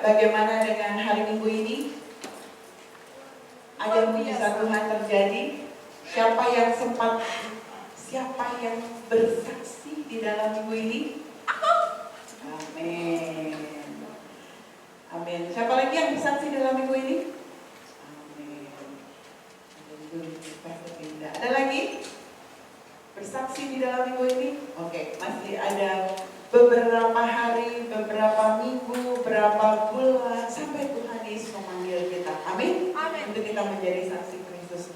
Bagaimana dengan hari Minggu ini? Ada mujizat Tuhan terjadi. Siapa yang bersaksi di dalam minggu ini? Amin. Amin. Siapa lagi yang bersaksi dalam minggu ini? Amin. Ada lagi bersaksi di dalam minggu ini? Oke, masih ada beberapa hari, beberapa minggu, beberapa bulan sampai Tuhan Yesus memanggil kita. Amin. Amin. Untuk kita menjadi saksi Kristus.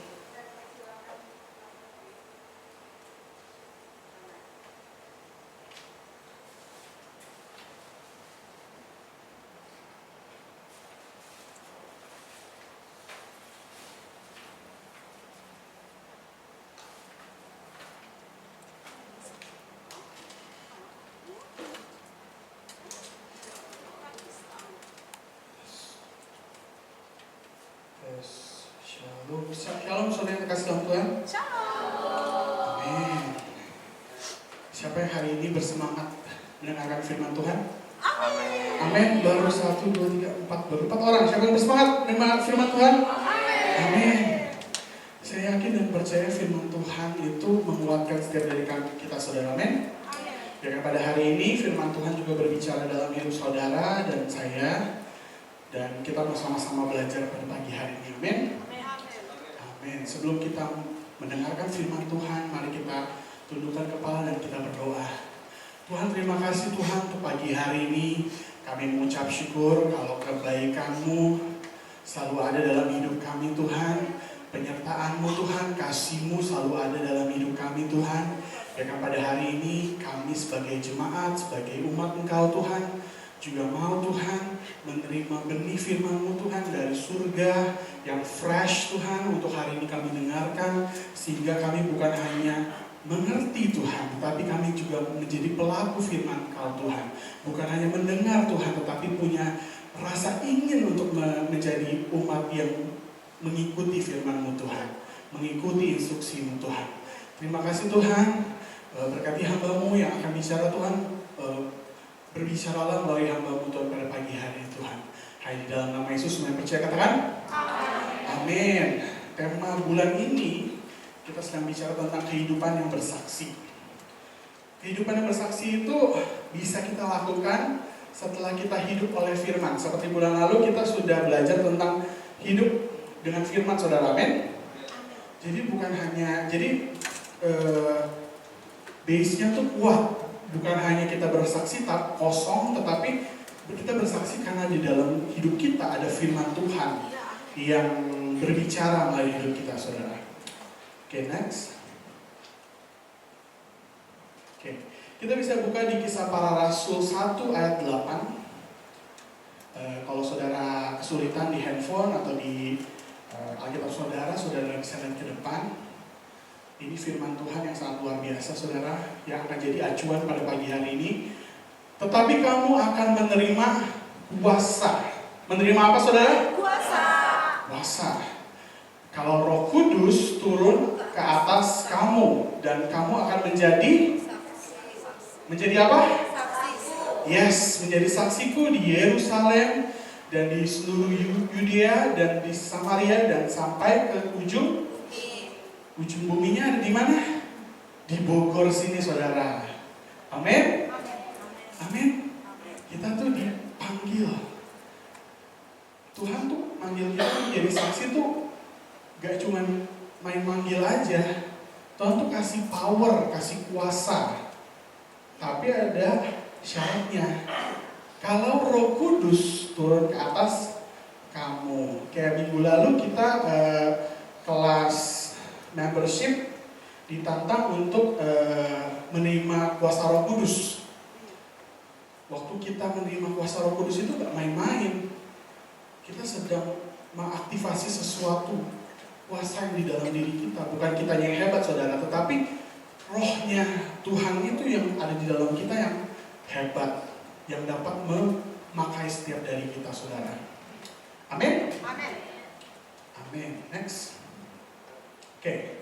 Shalom, saudara yang kasih dalam Tuhan. Shalom. Amin. Siapa yang hari ini bersemangat mendengarkan firman Tuhan? Amin. Amin. Baru 1, 2, 3, 4, baru 4 orang. Siapa yang bersemangat mendengarkan firman Tuhan? Amin. Saya yakin dan percaya firman Tuhan itu menguatkan setiap dari kita, saudara. Amin. Dan pada hari ini firman Tuhan juga berbicara dalam hidup saudara dan saya. Dan kita mau sama-sama belajar pada pagi hari ini. Amin. Amin. Sebelum kita mendengarkan firman Tuhan, mari kita tundukkan kepala dan kita berdoa. Tuhan, terima kasih Tuhan untuk pagi hari ini. Kami mengucap syukur kalau kebaikan-Mu selalu ada dalam hidup kami Tuhan. Penyertaan-Mu Tuhan, kasih-Mu selalu ada dalam hidup kami Tuhan. Dan pada hari ini kami sebagai jemaat, sebagai umat Engkau Tuhan, juga mau Tuhan menerima benih firman-Mu Tuhan dari surga yang fresh Tuhan untuk hari ini kami dengarkan, sehingga kami bukan hanya mengerti Tuhan, tetapi kami juga menjadi pelaku firman Engkau Tuhan. Bukan hanya mendengar Tuhan, tetapi punya rasa ingin untuk menjadi umat yang mengikuti firman-Mu Tuhan, mengikuti instruksi-Mu Tuhan. Terima kasih Tuhan, berkati hamba-Mu yang akan bicara Tuhan. Berbicaralah melalui hamba-Mu Tuhan pada pagi hari Tuhan. Hanya di dalam nama Yesus semua yang percaya katakan amin. Tema bulan ini kita sedang bicara tentang kehidupan yang bersaksi. Kehidupan yang bersaksi itu bisa kita lakukan setelah kita hidup oleh firman. Seperti bulan lalu kita sudah belajar tentang hidup dengan firman, saudara. Amin. Jadi bukan hanya base-nya tuh kuat. Bukan hanya kita bersaksi tak kosong, tetapi kita bersaksi karena di dalam hidup kita ada firman Tuhan yang berbicara melalui hidup kita, saudara. Oke, next. Oke, kita bisa buka di Kisah Para Rasul 1 ayat 8. Kalau saudara kesulitan di handphone atau di Alkitab saudara bisa lihat ke depan. Ini firman Tuhan yang sangat luar biasa, saudara, yang akan jadi acuan pada pagi hari ini. Tetapi kamu akan menerima kuasa. Menerima apa, saudara? Kuasa. Kalau Roh Kudus turun ke atas kamu, dan kamu akan menjadi apa? Yes, menjadi saksiku di Yerusalem dan di seluruh Yudea dan di Samaria dan sampai ke ujung buminya. Ada di mana? Di Bogor sini, saudara. Amin. Amin. Kita tuh dipanggil. Tuhan tuh manggil kita menjadi saksi tuh gak cuma main manggil aja. Tuhan tuh kasih power, kasih kuasa. Tapi ada syaratnya. Kalau Roh Kudus turun ke atas kamu. Kayak minggu lalu kita kelas membership ditantang untuk menerima kuasa Roh Kudus. Waktu kita menerima kuasa Roh Kudus itu gak main-main. Kita sedang mengaktifasi sesuatu kuasa yang di dalam diri kita. Bukan kita yang hebat, saudara, tetapi rohnya Tuhan itu yang ada di dalam kita yang hebat, yang dapat memakai setiap dari kita, saudara. Amin. Amin. Next. Oke.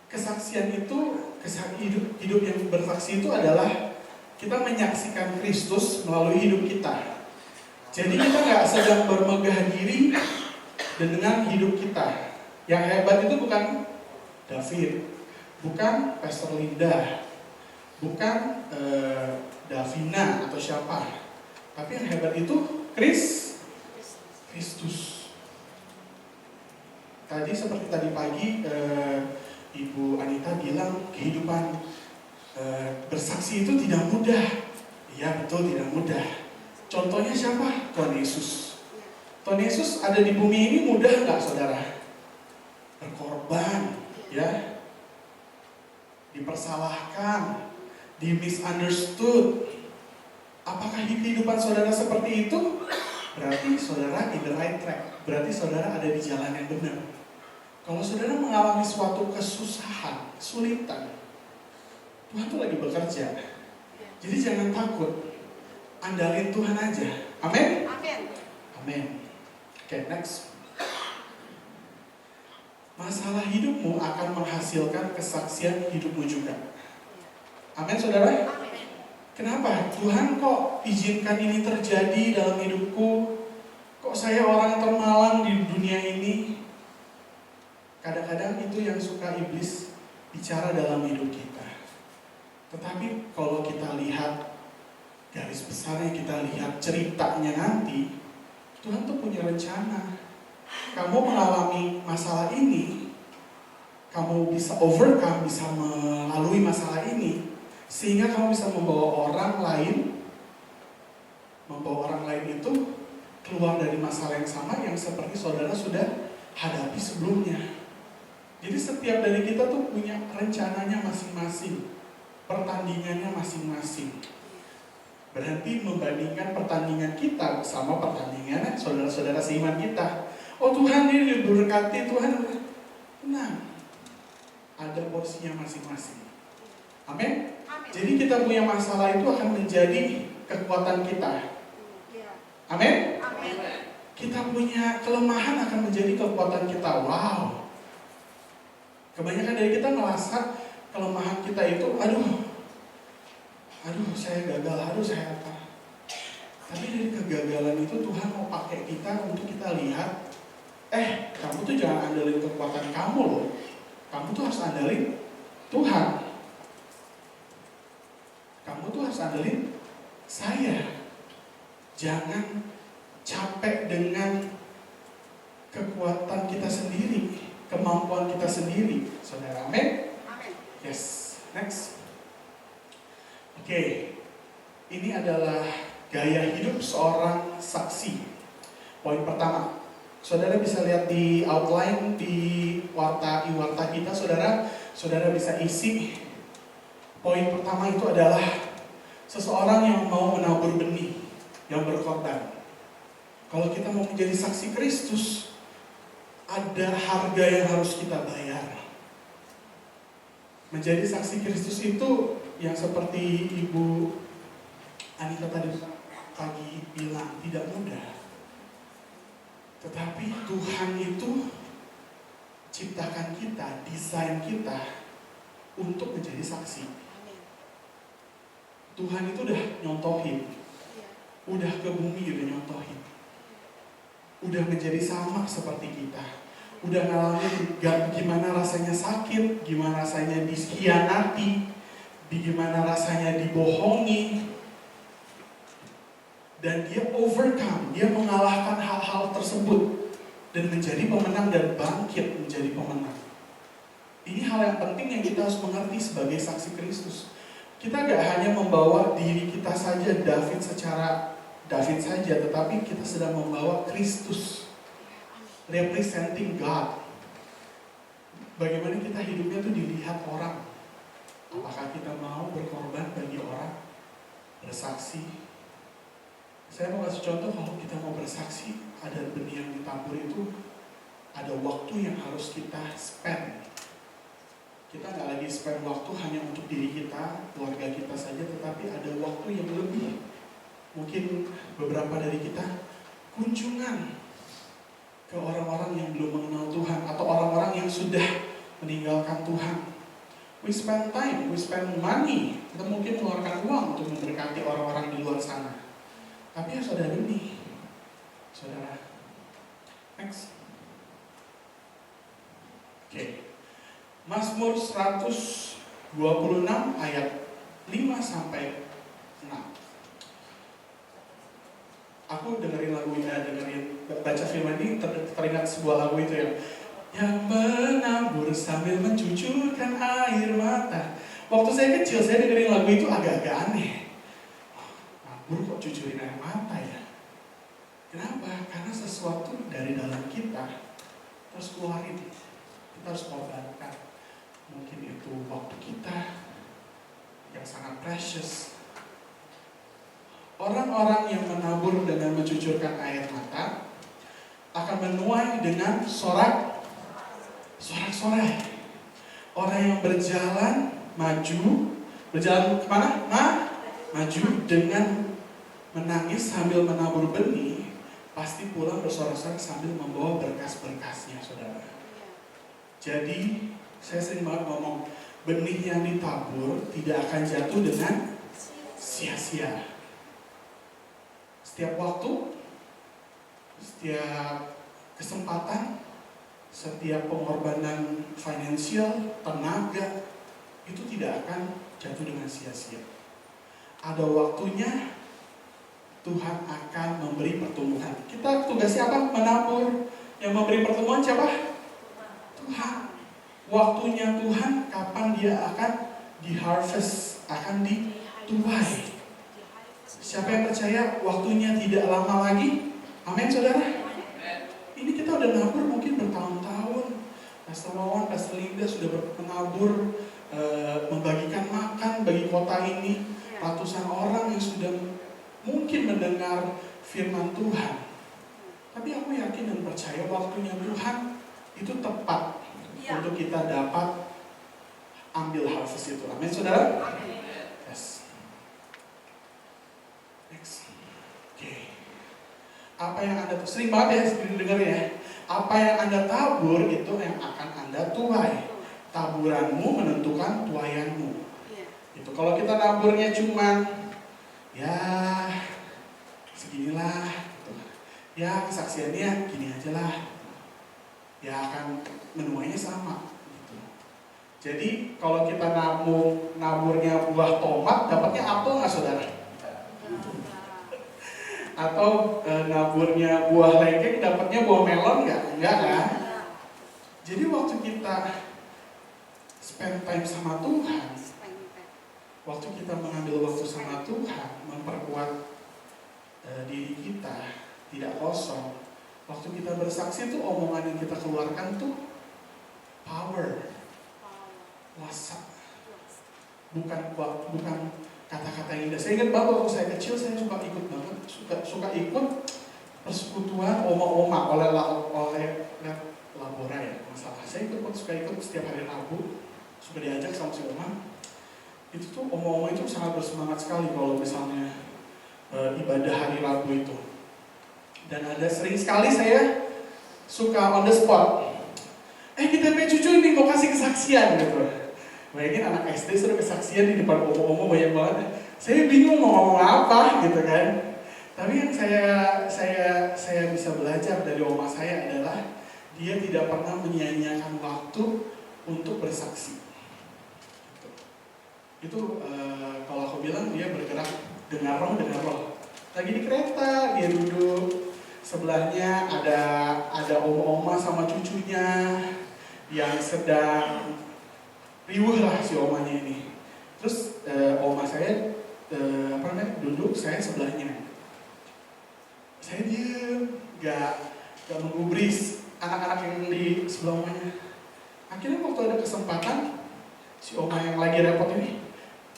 Kesaksian itu, hidup yang bersaksi itu adalah kita menyaksikan Kristus melalui hidup kita. Jadi kita nggak sedang bermegah diri dengan hidup kita. Yang hebat itu bukan David, bukan Pastor Linda, bukan Davina atau siapa. Tapi yang hebat itu Kristus. Tadi seperti tadi pagi Ibu Anita bilang kehidupan bersaksi itu tidak mudah. Iya betul, tidak mudah. Contohnya siapa? Tuhan Yesus. Tuhan Yesus ada di bumi ini mudah nggak saudara? Berkorban, ya, dipersalahkan, di-misunderstood. Apakah kehidupan saudara seperti itu? Berarti saudara in the right track. Berarti saudara ada di jalan yang benar. Kalau saudara mengalami suatu kesusahan, kesulitan, Tuhan tuh lagi bekerja. Jadi jangan takut. Andalin Tuhan aja. Amin? Amin. Oke, next. Masalah hidupmu akan menghasilkan kesaksian hidupmu juga. Amin, saudara? Kenapa? Tuhan kok izinkan ini terjadi dalam hidupku? Kok saya orang termalang di dunia ini? Kadang-kadang itu yang suka iblis bicara dalam hidup kita. Tetapi kalau kita lihat garis besarnya, kita lihat ceritanya nanti, Tuhan tuh punya rencana. Kamu mengalami masalah ini, kamu bisa overcome, bisa melalui masalah ini, sehingga kamu bisa membawa orang lain itu keluar dari masalah yang sama yang seperti saudara sudah hadapi sebelumnya. Jadi setiap dari kita tuh punya rencananya masing-masing, pertandingannya masing-masing. Berarti membandingkan pertandingan kita sama pertandingan saudara-saudara seiman kita. Oh Tuhan, ini diberkati, Tuhan. Tenang, ada porsinya masing-masing. Amin. Jadi kita punya masalah itu akan menjadi kekuatan kita. Amin. Kita punya kelemahan akan menjadi kekuatan kita. Wow. Kebanyakan dari kita merasa kelemahan kita itu, aduh saya gagal, saya apa. Tapi dari kegagalan itu Tuhan mau pakai kita untuk kita lihat, kamu tuh jangan andalin kekuatan kamu loh. Kamu tuh harus andalin Tuhan. Kamu tuh harus andalin saya. Jangan capek dengan kekuatan kita sendiri, kemampuan kita sendiri. Saudara, amin? Yes, next. Oke, ini adalah gaya hidup seorang saksi. Poin pertama, saudara bisa lihat di outline di warta kita, saudara bisa isi. Poin pertama itu adalah seseorang yang mau menabur benih, yang berkorban. Kalau kita mau menjadi saksi Kristus, ada harga yang harus kita bayar. Menjadi saksi Kristus itu yang seperti Ibu Anita tadi pagi bilang, tidak mudah. Tetapi Tuhan itu ciptakan kita, desain kita untuk menjadi saksi. Tuhan itu udah nyontohin, udah ke bumi udah nyontohin, udah menjadi sama seperti kita, udah ngalamin gimana rasanya sakit, gimana rasanya dikhianati, gimana rasanya dibohongi, dan dia overcome, dia mengalahkan hal-hal tersebut dan menjadi pemenang dan bangkit menjadi pemenang. Ini hal yang penting yang kita harus mengerti sebagai saksi Kristus. Kita gak hanya membawa diri kita saja, David saja, tetapi kita sedang membawa Kristus, representing God. Bagaimana kita hidupnya itu dilihat orang. Apakah kita mau berkorban bagi orang, bersaksi? Saya mau kasih contoh, kalau kita mau bersaksi, ada benih yang ditabur itu, ada waktu yang harus kita spend. Kita nggak lagi spend waktu hanya untuk diri kita, keluarga kita saja, tetapi ada waktu yang lebih. Mungkin beberapa dari kita kunjungan ke orang-orang yang belum mengenal Tuhan, atau orang-orang yang sudah meninggalkan Tuhan. We spend time, we spend money. Kita mungkin mengeluarkan uang untuk memberkati orang-orang di luar sana. Tapi harus ada benih. Mazmur 126 ayat 5 sampai 6. Aku dengerin baca firman ini teringat sebuah lagu itu ya. Yang menabur sambil mencucurkan air mata. Waktu saya kecil saya dengerin lagu itu agak-agak aneh. Nabur kok cucurin air mata ya? Kenapa? Karena sesuatu dari dalam kita harus keluarin. Kita harus korbankan. Mungkin itu waktu kita yang sangat precious. Orang-orang yang menabur dengan mencucurkan air mata akan menuai dengan sorak-sorai. Orang yang berjalan kemana? Maju dengan menangis sambil menabur benih, pasti pulang bersorak-sorai sambil membawa berkas-berkasnya, saudara. Jadi, saya sering banget ngomong, benih yang ditabur tidak akan jatuh dengan sia-sia. Setiap waktu, setiap kesempatan, setiap pengorbanan finansial, tenaga, itu tidak akan jatuh dengan sia-sia. Ada waktunya Tuhan akan memberi pertumbuhan. Kita tugasnya apa? Menabur. Yang memberi pertumbuhan siapa? Tuhan. Waktunya Tuhan, kapan dia akan di-harvest, akan dituai. Siapa yang percaya waktunya tidak lama lagi? Amin, saudara. Ini kita udah nabur mungkin bertahun-tahun. Pastor Wawan, Pastor Linda sudah menabur, membagikan makan bagi kota ini. Ratusan orang yang sudah mungkin mendengar firman Tuhan. Tapi aku yakin dan percaya waktunya Tuhan itu tepat untuk kita dapat ambil harvest itu. Amin, saudara? Yes. Next. Oke. Apa yang Anda sering banget ya dengar ya. Apa yang Anda tabur itu yang akan Anda tuai. Taburanmu menentukan tuaianmu. Itu kalau kita naburnya cuman ya seginilah, gitu. Ya kesaksiannya gini aja lah, ya akan menuainya sama. Gitu. Jadi kalau kita naburnya buah tomat, dapatnya apel nggak, saudara? Atau naburnya buah lengkeng, dapatnya buah melon nggak? Enggak kan? Jadi waktu kita spend time sama Tuhan, waktu kita mengambil waktu sama Tuhan, memperkuat diri kita, tidak kosong. Waktu kita bersaksi tuh omongan yang kita keluarkan tuh power, kuasa. Bukan kata-kata yang indah. Saya ingat banget waktu saya kecil, saya suka ikut banget, suka ikut persekutuan oma-oma oleh Labora ya, masalah. Saya suka ikut setiap hari Rabu, suka diajak sama si oma. Itu tuh oma-oma itu sangat bersemangat sekali kalau misalnya ibadah hari Rabu itu. Dan ada sering sekali saya suka on the spot. Kita punya cucu ini mau kasih kesaksian gitu. Bayangin anak SD suruh kesaksian di depan oma-oma banyak banget. Saya bingung mau ngomong apa gitu kan. Tapi yang saya bisa belajar dari oma saya adalah dia tidak pernah menyia-nyiakan waktu untuk bersaksi. Itu kalau aku bilang dia bergerak dengan roh. Lagi di kereta dia duduk, sebelahnya ada oma-oma sama cucunya yang sedang riuh lah si omanya ini. Terus oma saya duduk, saya sebelahnya. Saya diem, gak menggubris anak-anak yang di sebelah omanya. Akhirnya waktu ada kesempatan, si oma yang lagi repot ini,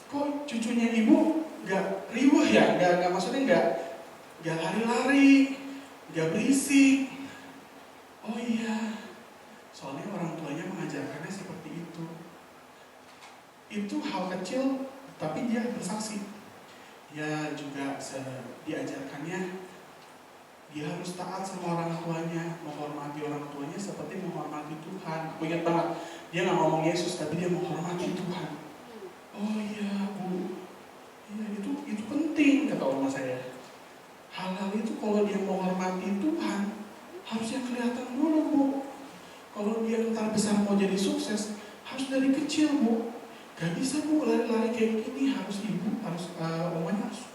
kok cucunya ibu gak riuh ya? Maksudnya gak lari-lari, gak berisik. Oh iya, soalnya orang tuanya mengajarkannya seperti itu. Itu hal kecil, tapi dia bersaksi. Dia juga diajarkannya, dia harus taat sama orang tuanya, menghormati orang tuanya seperti menghormati Tuhan. Aku ingat banget, dia gak ngomong Yesus, tapi dia menghormati Tuhan. Oh iya bu, iya itu penting, kata oma saya. Hal-hal itu kalau dia menghormati Tuhan, harusnya kelihatan dulu bu. Kalau dia ntar besar mau jadi sukses, Harus dari kecil, Bu. Gak bisa, Bu, lari-lari kayak gini. Harus ibu, harus omanya harus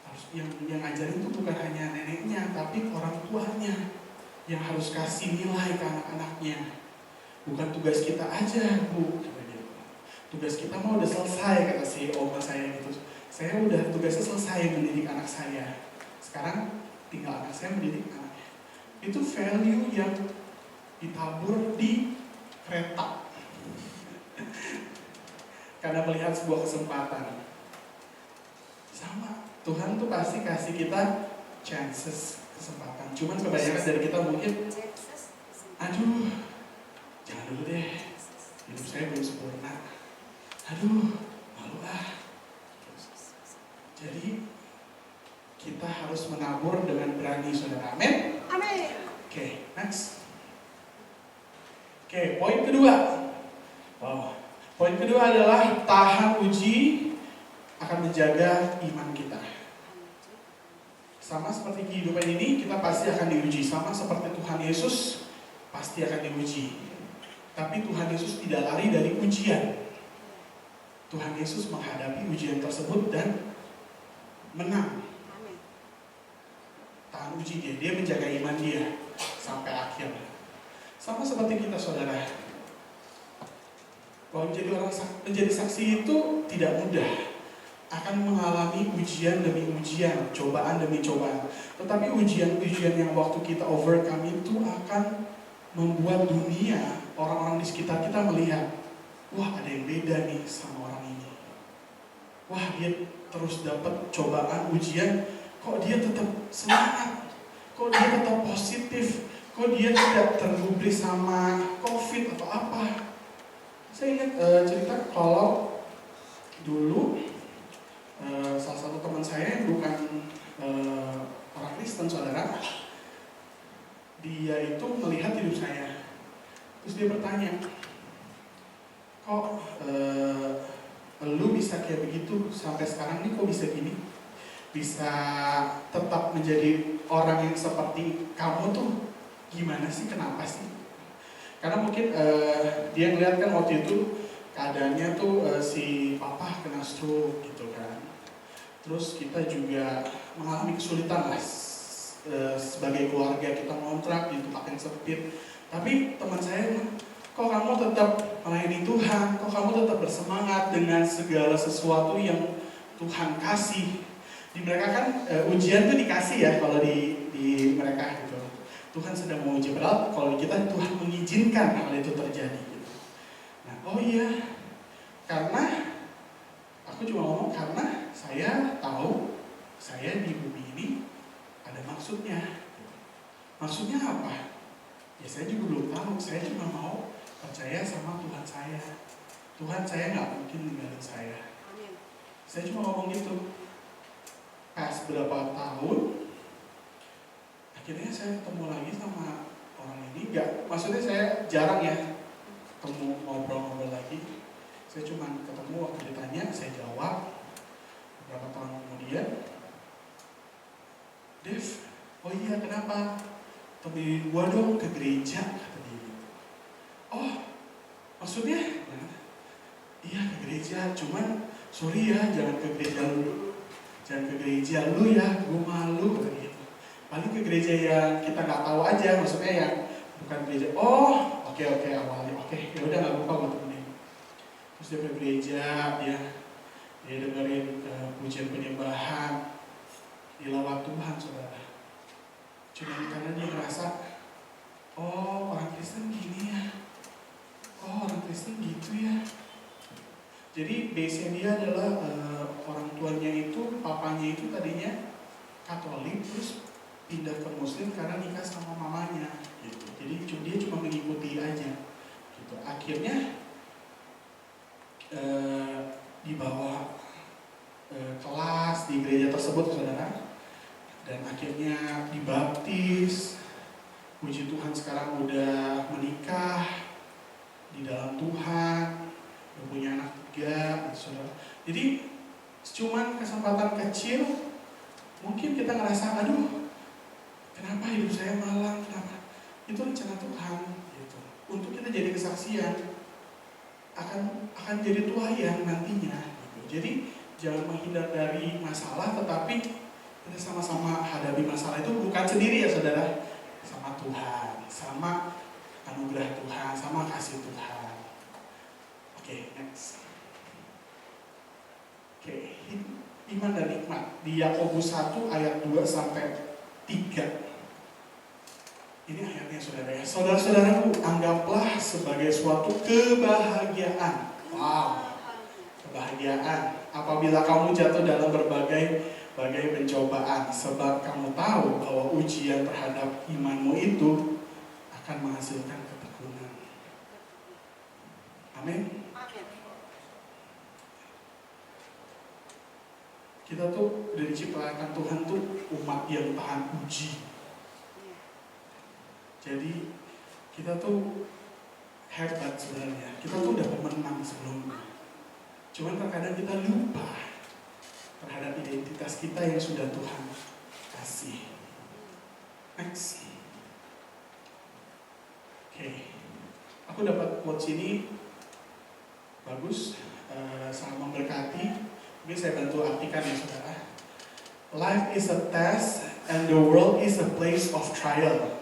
harus yang ngajarin itu bukan hanya neneknya, tapi orang tuanya yang harus kasih nilai ke anak-anaknya. Bukan tugas kita aja, Bu. Tugas kita mah udah selesai, kata si oma saya gitu. Saya udah tugasnya selesai mendidik anak saya. Sekarang tinggal anak saya mendidik anaknya. Itu value yang ditabur di kereta. Karena melihat sebuah kesempatan. Sama, Tuhan tuh pasti kasih kita chances, kesempatan. Cuman kebanyakan dari kita mungkin, aduh, jangan dulu deh, hidup saya belum sempurna. Aduh, malu ah. Jadi, kita harus menabur dengan berani, saudara. Amin? Amin. Oke, next. Oke, poin kedua. Wow. Poin kedua adalah tahan uji akan menjaga iman kita. Sama seperti kehidupan ini, kita pasti akan diuji. Sama seperti Tuhan Yesus, pasti akan diuji. Tapi Tuhan Yesus tidak lari dari ujian. Tuhan Yesus menghadapi ujian tersebut dan menang. Tahan uji dia menjaga iman dia sampai akhir. Sama seperti kita, saudara. Bahwa menjadi saksi itu tidak mudah. Akan mengalami ujian demi ujian, cobaan demi cobaan. Tetapi ujian-ujian yang waktu kita overcome itu akan membuat dunia, orang-orang di sekitar kita melihat, wah, ada yang beda nih sama orang ini. Wah, dia terus dapat cobaan, ujian, kok dia tetap semangat, kok dia tetap positif, kok dia tidak tergubris sama COVID atau apa. Saya ingat cerita kalau dulu salah satu teman saya yang bukan orang Kristen, saudara, dia itu melihat hidup saya, terus dia bertanya, kok lu bisa kayak begitu sampai sekarang nih, kok bisa gini, bisa tetap menjadi orang yang seperti kamu tuh gimana sih, kenapa sih? Karena mungkin dia ngeliat kan waktu itu keadaannya tuh si papa kena stroke gitu kan. Terus kita juga mengalami kesulitan lah sebagai keluarga, kita ngontrak di tempat yang sempit. Tapi teman saya, kok kamu tetap melayani Tuhan, kok kamu tetap bersemangat dengan segala sesuatu yang Tuhan kasih. Di mereka kan ujian tuh dikasih ya kalau di mereka gitu. Tuhan sedang menguji, padahal kalau kita Tuhan mengizinkan hal itu terjadi gitu. Nah, oh iya, karena aku cuma ngomong karena saya tahu saya di bumi ini ada maksudnya. Maksudnya apa? Ya saya juga belum tahu. Saya cuma mau percaya sama Tuhan saya. Tuhan saya nggak mungkin ninggalin saya. Saya cuma ngomong gitu. Pas berapa tahun, akhirnya saya ketemu lagi sama orang ini. Maksudnya saya jarang ya ketemu, ngobrol-ngobrol lagi. Saya cuma ketemu waktu ditanya, saya jawab. Beberapa tahun kemudian, Dev, oh iya kenapa? Temenin gua dong ke gereja, kata dia gitu. Oh, maksudnya? Iya ke gereja, cuman sorry ya, jangan ke gereja lu. Jangan ke gereja lu ya, gua malu, kata gitu. Paling ke gereja yang kita nggak tahu aja, maksudnya yang bukan gereja. Oh, oke awalnya, oke, ya udah nggak apa-apa buat temenin. Terus dia ke gereja, dia dengerin pujian penyembahan, dilawat Tuhan, saudara. Cuma karena dia ngerasa, oh orang Kristen gini ya, oh orang Kristen gitu ya. Jadi base-nya dia adalah orang tuanya itu, papanya itu tadinya Katolik, terus pindah ke Muslim karena nikah sama mamanya gitu. Jadi dia cuma mengikuti aja gitu. Akhirnya dibawa kelas di gereja tersebut, saudara, dan akhirnya dibaptis. Puji Tuhan sekarang udah menikah di dalam Tuhan, udah punya anak 3, saudara. Jadi cuman kesempatan kecil, mungkin kita ngerasa, aduh, kenapa hidup saya malang, kenapa? Itu rencana Tuhan, gitu. Untuk kita jadi kesaksian. akan jadi tuayan nantinya. Gitu. Jadi jangan menghindar dari masalah, tetapi kita sama-sama hadapi masalah itu bukan sendiri ya saudara, sama Tuhan, sama anugerah Tuhan, sama kasih Tuhan. Oke, next. Oke, iman dan hikmat di Yakobus 1 ayat 2 sampai 3. Ini ayatnya saudara ya. Saudara-saudaraku, anggaplah sebagai suatu kebahagiaan. Wow, kebahagiaan apabila kamu jatuh dalam berbagai pencobaan, sebab kamu tahu bahwa ujian terhadap imanmu itu akan menghasilkan ketekunan. Amin. Kita tuh udah diciptakan Tuhan tuh umat yang tahan uji. Jadi kita tuh hebat sebenarnya. Kita tuh udah pemenang sebelumnya. Cuman terkadang kita lupa terhadap identitas kita yang sudah Tuhan kasih. Next. Oke. Aku dapat quotes ini bagus, sangat memberkati. Mungkin saya bantu artikan ya saudara. Life is a test and the world is a place of trial.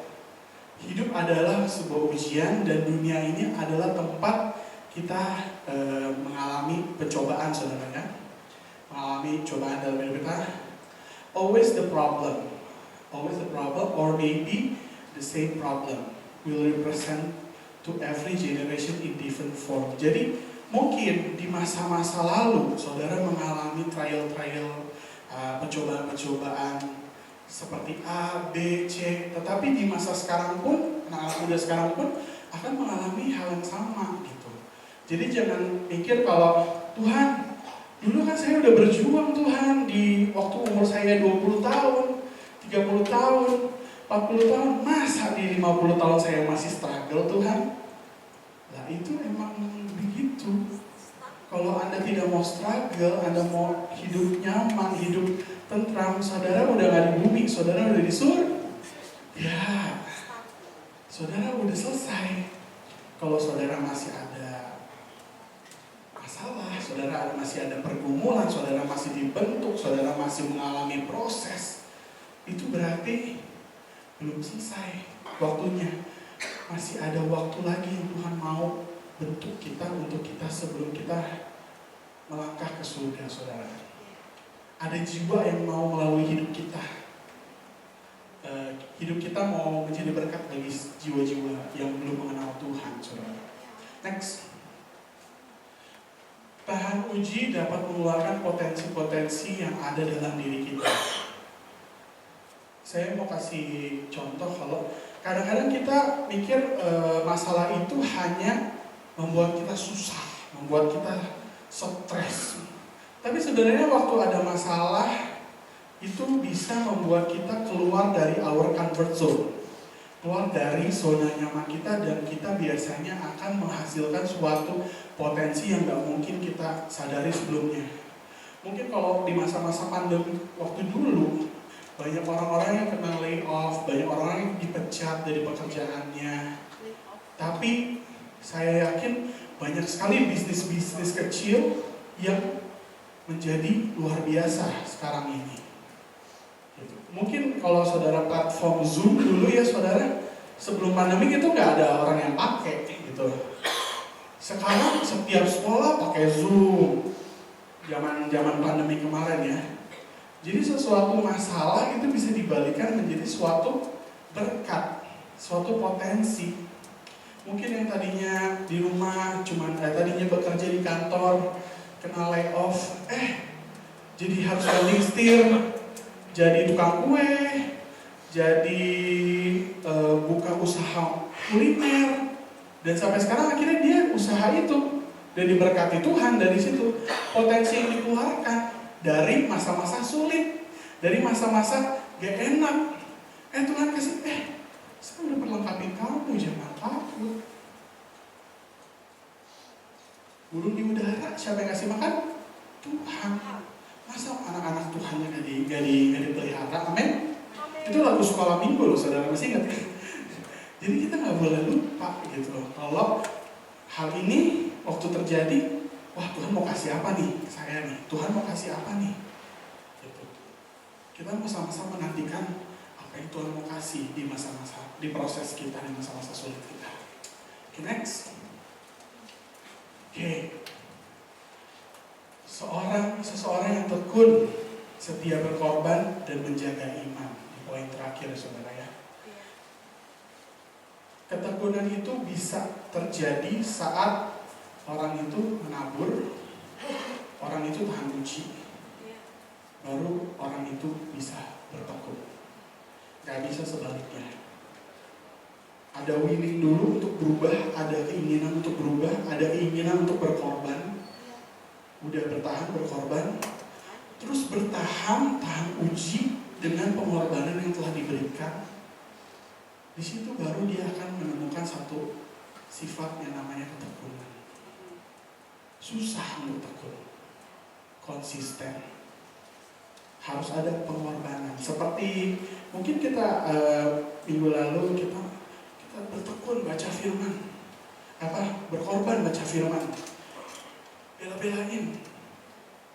Hidup adalah sebuah ujian dan dunia ini adalah tempat kita mengalami pencobaan saudara ya. Mengalami cobaan dalam hidup kita. Always the problem or maybe the same problem will represent to every generation in different form. Jadi mungkin di masa-masa lalu saudara mengalami trial-trial, pencobaan-pencobaan seperti A, B, C, tetapi di masa sekarang pun, anak-anak muda sekarang pun akan mengalami hal yang sama gitu. Jadi jangan pikir kalau Tuhan, dulu kan saya udah berjuang Tuhan di waktu umur saya 20 tahun, 30 tahun, 40 tahun, masa di 50 tahun saya masih struggle Tuhan? Nah itu emang begitu. Kalau Anda tidak mau struggle, Anda mau hidup nyaman, hidup tentram, saudara udah gak di bumi, saudara udah di surga. Ya, saudara udah selesai. Kalau saudara masih ada masalah, saudara masih ada pergumulan, saudara masih dibentuk, saudara masih mengalami proses, itu berarti belum selesai waktunya. Masih ada waktu lagi yang Tuhan mau bentuk kita untuk kita sebelum kita melangkah ke surga, saudara. Ada jiwa yang mau melalui hidup kita. Hidup kita mau menjadi berkat bagi jiwa-jiwa yang belum mengenal Tuhan, saudara. Next. Tahan uji dapat mengeluarkan potensi-potensi yang ada dalam diri kita. Saya mau kasih contoh, kalau kadang-kadang kita mikir masalah itu hanya membuat kita susah, membuat kita stres. Tapi sebenarnya waktu ada masalah itu bisa membuat kita keluar dari our comfort zone, keluar dari zona nyaman kita, dan kita biasanya akan menghasilkan suatu potensi yang gak mungkin kita sadari sebelumnya. Mungkin kalau di masa-masa pandemi waktu dulu, banyak orang-orang yang kena lay off, banyak orang yang dipecat dari pekerjaannya. Tapi saya yakin banyak sekali bisnis-bisnis kecil yang menjadi luar biasa sekarang ini. Mungkin kalau saudara platform Zoom dulu ya saudara, sebelum pandemi itu nggak ada orang yang pakai gitu. Sekarang setiap sekolah pakai Zoom. Zaman pandemi kemarin ya. Jadi sesuatu masalah itu bisa dibalikan menjadi suatu berkat, suatu potensi. Mungkin yang tadinya di rumah, tadinya bekerja di kantor, kena lay off, jadi harus landing setir, jadi tukang kue, jadi buka usaha kuliner, dan sampai sekarang akhirnya dia usaha itu, dan diberkati Tuhan dari situ. Potensi yang dikeluarkan dari masa-masa sulit, dari masa-masa gak enak. Tuhan kasih, saya udah perlengkapin kamu, jangan takut. Burung di udara, siapa yang kasih makan? Tuhan. Masa anak-anak Tuhan yang gak dipelihara? Amin. Itu lagu sekolah minggu loh, saudara masih ingat? Jadi kita gak boleh lupa gitu. Kalau hal ini waktu terjadi, wah Tuhan mau kasih apa nih ke saya nih? Tuhan mau kasih apa nih? Gitu. Kita mau sama-sama menantikan apa yang Tuhan mau kasih di masa-masa, di proses kita, di masa-masa sulit kita. Oke, next. Oke. Seseorang yang tekun, setia berkorban dan menjaga iman. Di poin terakhir, saudara ya. Ketekunan itu bisa terjadi saat orang itu menabur, orang itu tahan uji, baru orang itu bisa bertekun. Gak bisa sebaliknya. Ada willing dulu untuk berubah, ada keinginan untuk berubah, ada keinginan untuk berkorban. Udah bertahan berkorban, terus bertahan, tahan uji dengan pengorbanan yang telah diberikan. Di situ baru dia akan menemukan satu sifat yang namanya ketekunan. Susah untuk tekun, konsisten. Harus ada pengorbanan. Seperti mungkin kita minggu lalu kita bertekun baca firman, berkorban baca firman. Bela-belain.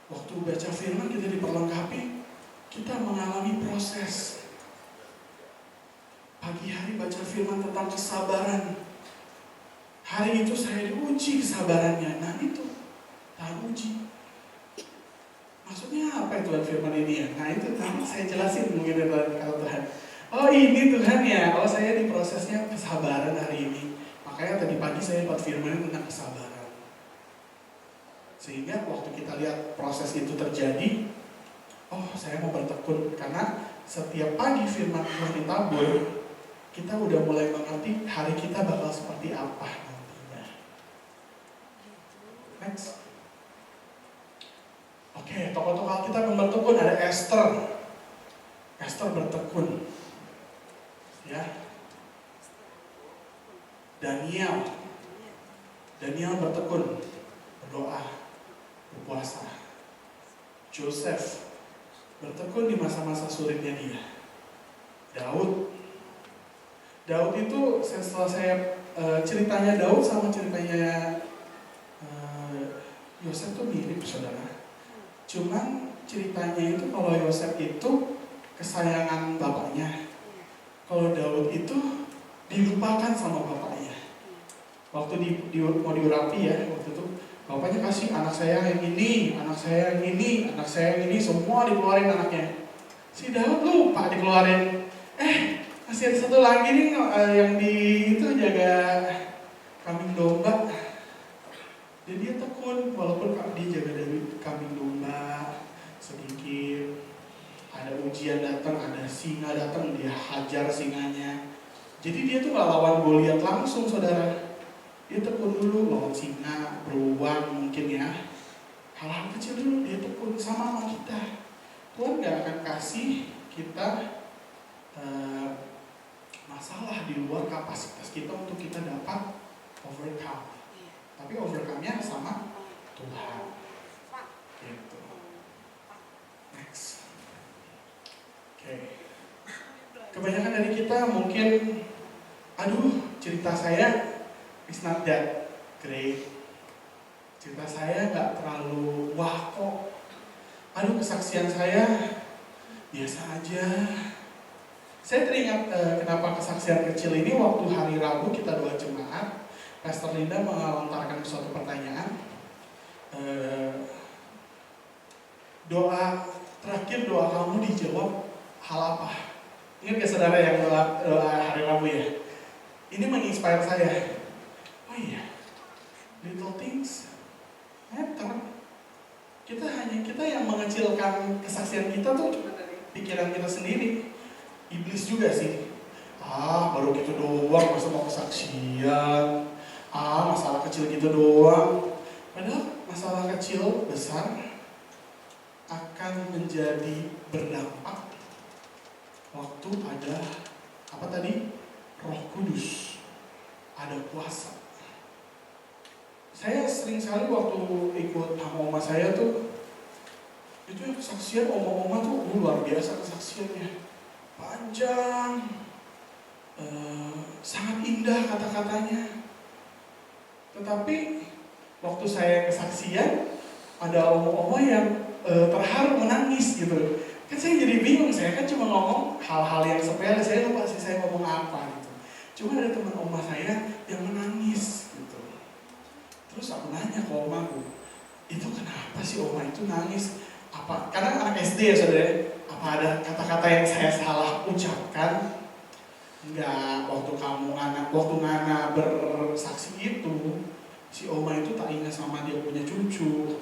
Waktu baca firman kita diperlengkapi, kita mengalami proses. Pagi hari baca firman tentang kesabaran. Hari itu saya diuji kesabarannya. Nah itu, tahan uji. Maksudnya apa itu firman ini ya? Nah itu tadi saya jelasin mungkin kalau Tuhan. Oh ini Tuhan ya, kalau saya di prosesnya kesabaran hari ini. Makanya tadi pagi saya dapat firman tentang kesabaran. Sehingga waktu kita lihat proses itu terjadi, oh saya mau bertekun. Karena setiap pagi firman Tuhan ditabur, kita udah mulai mengerti hari kita bakal seperti apa nantinya. Next. Oke, tokoh-tokoh kita yang bertekun ada Esther. Esther bertekun. Ya. Daniel bertekun, berdoa, berpuasa. Joseph bertekun di masa-masa sulitnya dia. Daud itu setelah saya ceritanya Daud sama ceritanya Yosef tuh mirip, saudara. Cuman ceritanya itu kalau Yosef itu kesayangan bapaknya, kalau Daud itu dilupakan sama bapaknya. Waktu mau diurapi ya, waktu itu bapaknya kasih anak saya yang ini, anak saya yang ini, anak saya yang ini, semua dikeluarin anaknya. Si Daud lupa dikeluarin. Masih ada satu lagi nih yang di itu jaga kambing domba. Dan dia tekun walaupun dia jaga dari kambing domba sedikit. Ada ujian datang, ada singa datang, dia hajar singanya. Jadi dia tuh gak lawan Goliat langsung, saudara. Dia tekun dulu lawan singa, beruang mungkin ya. Hal-hal kecil dulu dia tekun sama kita. Tuhan gak akan kasih kita masalah di luar kapasitas kita untuk kita dapat overcome. Tapi overcome-nya sama Tuhan. Gitu. Next. Oke. Kebanyakan dari kita mungkin, cerita saya is not that great. Cerita saya gak terlalu wah kok. Kesaksian saya biasa aja. Saya teringat kenapa kesaksian kecil ini waktu hari Rabu kita doa jemaat, Pastor Linda melontarkan suatu pertanyaan. Terakhir doa kamu dijawab hal apa? Ingat gak saudara yang doa hari Rabu ya? Ini menginspire saya. Oh iya, little things matter. Kita yang mengecilkan kesaksian kita tuh cuma dari pikiran kita sendiri. Iblis juga sih. Baru gitu doang, masa mau kesaksian. Masalah kecil gitu doang. Padahal masalah kecil besar akan menjadi berdampak waktu ada Roh Kudus, ada kuasa. Saya sering sekali waktu ikut sama oma saya tuh, itu yang kesaksian oma-oma tuh luar biasa kesaksiannya. Panjang, sangat indah kata-katanya. Tetapi Waktu saya kesaksian, ada omo-omo yang terharu menangis gitu. Kan saya jadi bingung, saya kan cuma ngomong hal-hal yang sepele, saya lupa sih saya ngomong apa gitu. Cuma ada teman oma saya yang menangis gitu. Terus aku nanya ke omaku, itu kenapa sih oma itu nangis? Apa? Karena anak SD ya saudara, apa ada kata-kata yang saya salah ucapkan? Enggak, waktu Ngana bersaksi itu, si oma itu tak ingat sama dia punya cucu.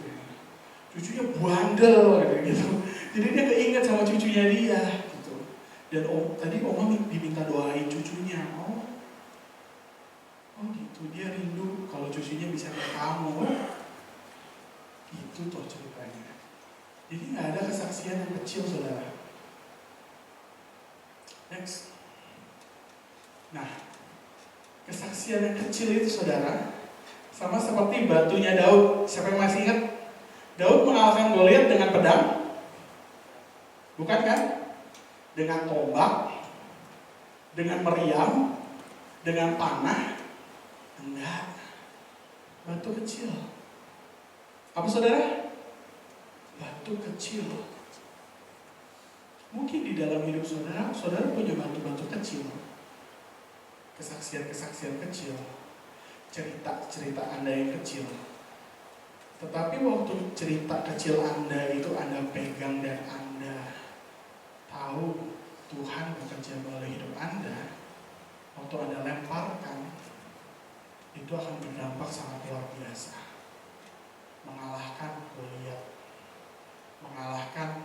Cucunya bandel gitu. Jadi dia keinget sama cucunya dia gitu. Dan tadi oma diminta doain cucunya. Oh gitu, dia rindu kalau cucunya bisa kayak kamu. Itu toh ceritanya. Jadi nggak ada kesaksian yang kecil saudara. Next. Nah, kesaksian yang kecil itu saudara, sama seperti batunya Daud. Siapa yang masih ingat? Daud mengalahkan Goliat dengan pedang, bukan kan? Dengan tombak, dengan meriam, dengan panah. Enggak, batu kecil. Apa saudara? Batu kecil. Mungkin di dalam hidup saudara, saudara punya batu-batu kecil. Kesaksian-kesaksian kecil, cerita-cerita Anda yang kecil. Tetapi waktu cerita kecil Anda itu Anda pegang dan Anda tahu Tuhan bekerja melalui hidup Anda, waktu Anda lemparkan, itu akan berdampak sangat luar biasa. Mengalahkan Goliat, mengalahkan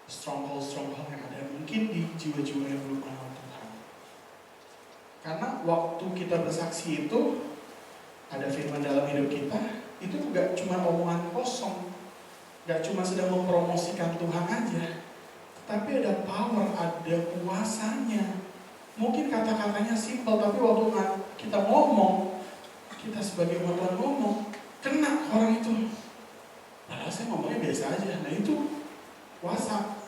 stronghold-stronghold yang ada mungkin di jiwa-jiwa yang belum kenal Tuhan. Karena waktu kita bersaksi itu, ada firman dalam hidup kita, itu gak cuma omongan kosong, gak cuma sedang mempromosikan Tuhan aja, tapi ada power, ada kuasanya. Mungkin kata-katanya simpel, tapi waktu kita ngomong, kita sebagai umat Tuhan ngomong, kena orang itu. Padahal saya ngomongnya biasa aja. Nah itu kuasa.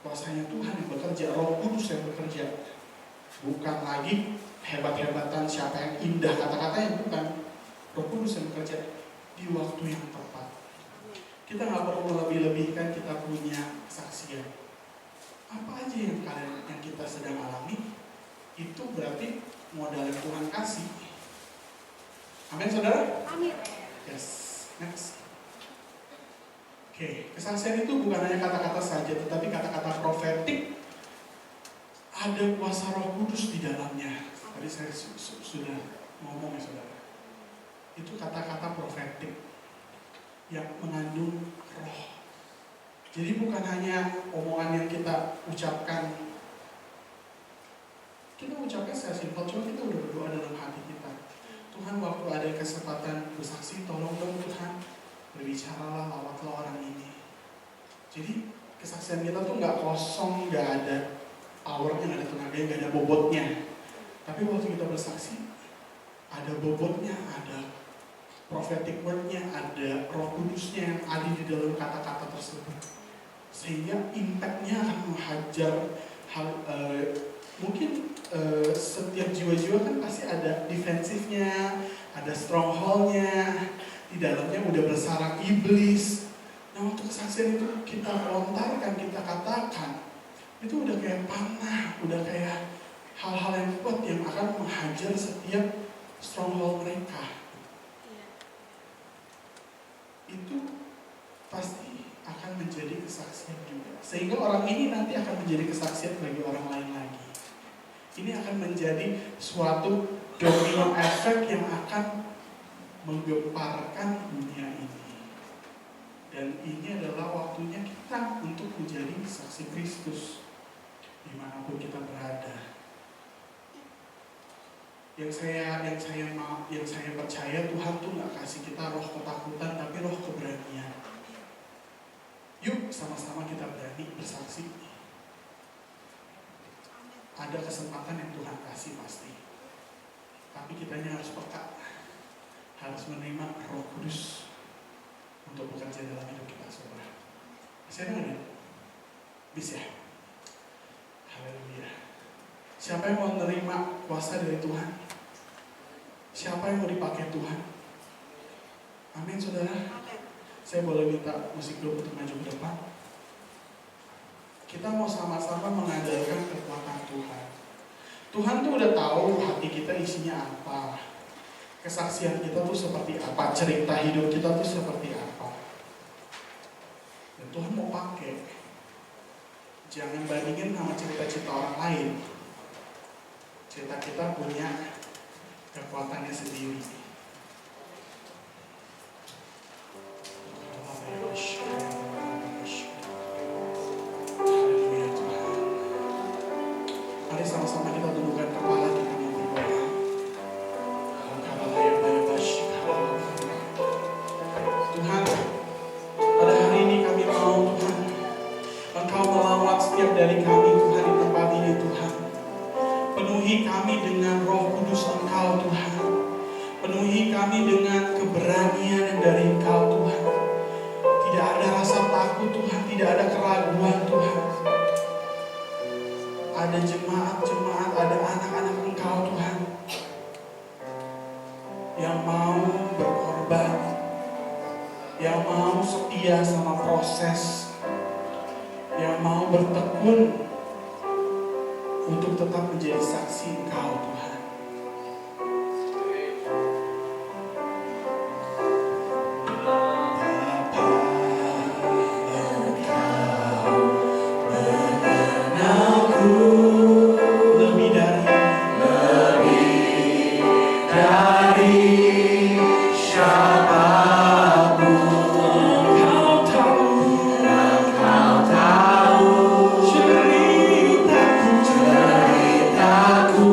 Kuasanya Tuhan yang bekerja, Roh Kudus yang bekerja. Bukan lagi hebat-hebatan siapa yang indah kata-katanya, bukan. Roh Kudus yang bekerja di waktu yang tepat. Kita nggak perlu melebih-lebihkan kita punya kesaksian. Apa aja yang kita sedang alami, itu berarti modal yang Tuhan kasih. Amin saudara? Amin. Yes, next. Oke, kesaksian itu bukan hanya kata-kata saja, tetapi kata-kata profetik. Ada kuasa Roh Kudus di dalamnya. Tadi saya sudah ngomong ya saudara. Itu kata-kata profetik yang mengandung roh. Jadi bukan hanya omongan yang kita ucapkan. Kita ucapkan secara simpel, cuma kita udah berdoa dalam hati kita. Tuhan, waktu ada kesempatan bersaksi, tolong dong Tuhan, berbicaralah, lawatlah orang ini. Jadi kesaksian kita tuh nggak kosong, nggak ada powernya, nggak ada tenaganya, nggak ada bobotnya. Tapi waktu kita bersaksi, ada bobotnya, ada prophetic word-nya, ada Roh Kudusnya yang ada di dalam kata-kata tersebut. Sehingga impact-nya akan menghajar mungkin setiap jiwa-jiwa kan pasti ada defensifnya, ada stronghold-nya, di dalamnya udah bersarang iblis. Nah waktu kesaksian itu kita lontarkan, kita katakan, itu udah kayak panah, udah kayak hal-hal yang kuat yang akan menghajar setiap stronghold mereka. Itu pasti akan menjadi kesaksian juga. Sehingga orang ini nanti akan menjadi kesaksian bagi orang lain lagi. Ini akan menjadi suatu domino efek yang akan menggemparkan dunia ini. Dan ini adalah waktunya kita untuk menjadi saksi Kristus dimanapun kita berada. Yang saya percaya Tuhan tuh nggak kasih kita roh ketakutan, tapi roh keberanian. Yuk sama-sama kita berani bersaksi. Ada kesempatan yang Tuhan kasih pasti, tapi kitanya harus peka, harus menerima Roh Kudus untuk bekerja dalam hidup kita saudara. Saya dengar ya? Bisa ya? Haleluya. Siapa yang mau menerima kuasa dari Tuhan? Siapa yang mau dipakai Tuhan? Amin, saudara. Saya boleh minta musik dulu untuk maju ke depan. Kita mau sama-sama mengandalkan kekuatan Tuhan. Tuhan tuh udah tahu hati kita isinya apa, kesaksian kita tuh seperti apa, cerita hidup kita tuh seperti apa. Dan Tuhan mau pakai. Jangan bandingin sama cerita-cerita orang lain. Cerita kita punya kekuatannya sendiri. Haleluya Tuhan. Mari sama-sama kita tundukkan kepala kita mau berdoa. Tuhan, pada hari ini kami mau Tuhan, Engkau melawat setiap dari kami Tuhan di tempat ini Tuhan. Penuhi kami dengan Roh Kudus Engkau Tuhan. Penuhi kami dengan keberanian dari Engkau Tuhan. Tidak ada rasa takut Tuhan, tidak ada keraguan Tuhan. Ada jemaat-jemaat, ada anak-anak Engkau Tuhan yang mau berkorban, yang mau setia sama proses, yang mau bertekun untuk tetap menjadi saksi Engkau Tuhan. Ceritaku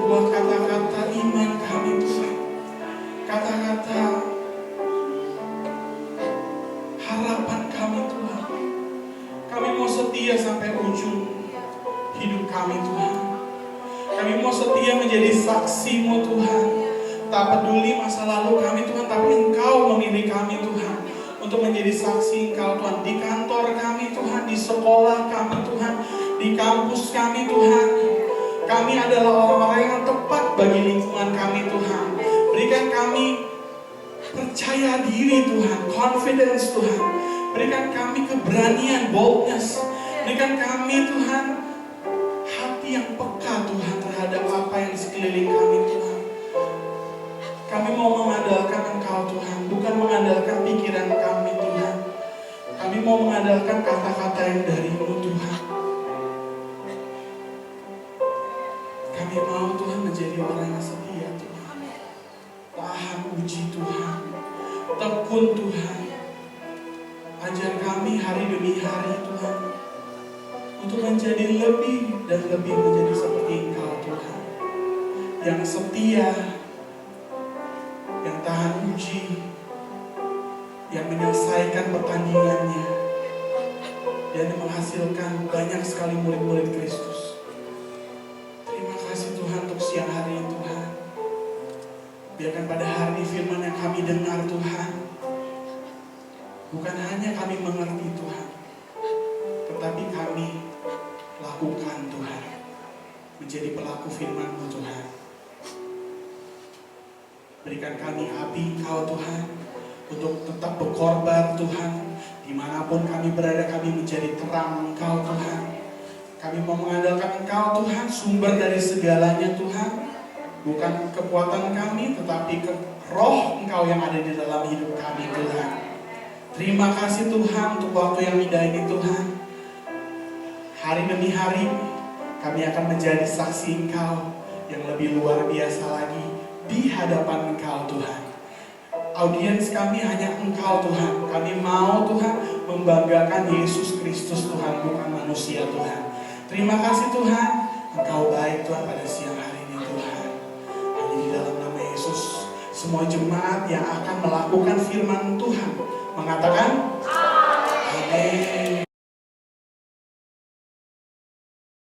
sebuah kata-kata iman kami Tuhan. Kata-kata harapan kami Tuhan. Kami mau setia sampai ujung hidup kami Tuhan. Kami mau setia menjadi saksi-Mu Tuhan. Tak peduli masa lalu kami Tuhan, tapi Engkau memilih kami Tuhan untuk menjadi saksi Engkau Tuhan. Di kantor kami Tuhan, di sekolah kami Tuhan, di kampus kami Tuhan. Kami adalah orang-orang yang tepat bagi lingkungan kami Tuhan. Berikan kami percaya diri Tuhan, confidence Tuhan. Berikan kami keberanian, boldness. Berikan kami Tuhan hati yang peka Tuhan terhadap apa yang di sekeliling kami Tuhan. Kami mau mengandalkan Engkau Tuhan, bukan mengandalkan pikiran kami Tuhan. Kami mau mengandalkan kata-kata yang dari-Mu Tuhan. Kami mau Tuhan menjadi orang yang setia Tuhan. Tahan uji Tuhan, tekun Tuhan. Ajar kami hari demi hari Tuhan, untuk menjadi lebih dan lebih menjadi seperti Engkau Tuhan. Yang setia, yang tahan uji, yang menyelesaikan pertandingannya, dan menghasilkan banyak sekali murid-murid Kristus. Terima kasih Tuhan untuk siang hari ini Tuhan. Biarkan pada hari ini firman yang kami dengar Tuhan, bukan hanya kami mengerti Tuhan, tetapi kami lakukan Tuhan, menjadi pelaku firman-Mu Tuhan. Berikan kami api Engkau Tuhan, untuk tetap berkorban Tuhan. Dimanapun kami berada, kami menjadi terang Engkau Tuhan. Kami mau mengandalkan Engkau Tuhan, sumber dari segalanya Tuhan. Bukan kekuatan kami, tetapi roh Engkau yang ada di dalam hidup kami Tuhan. Terima kasih Tuhan untuk waktu yang indah ini Tuhan. Hari demi hari kami akan menjadi saksi Engkau yang lebih luar biasa lagi di hadapan Engkau Tuhan. Audiens kami hanya Engkau Tuhan. Kami mau Tuhan membanggakan Yesus Kristus Tuhan, bukan manusia Tuhan. Terima kasih Tuhan, Engkau baik Tuhan pada siang hari ini Tuhan. Hanya di dalam nama Yesus, semua jemaat yang akan melakukan firman Tuhan mengatakan amin.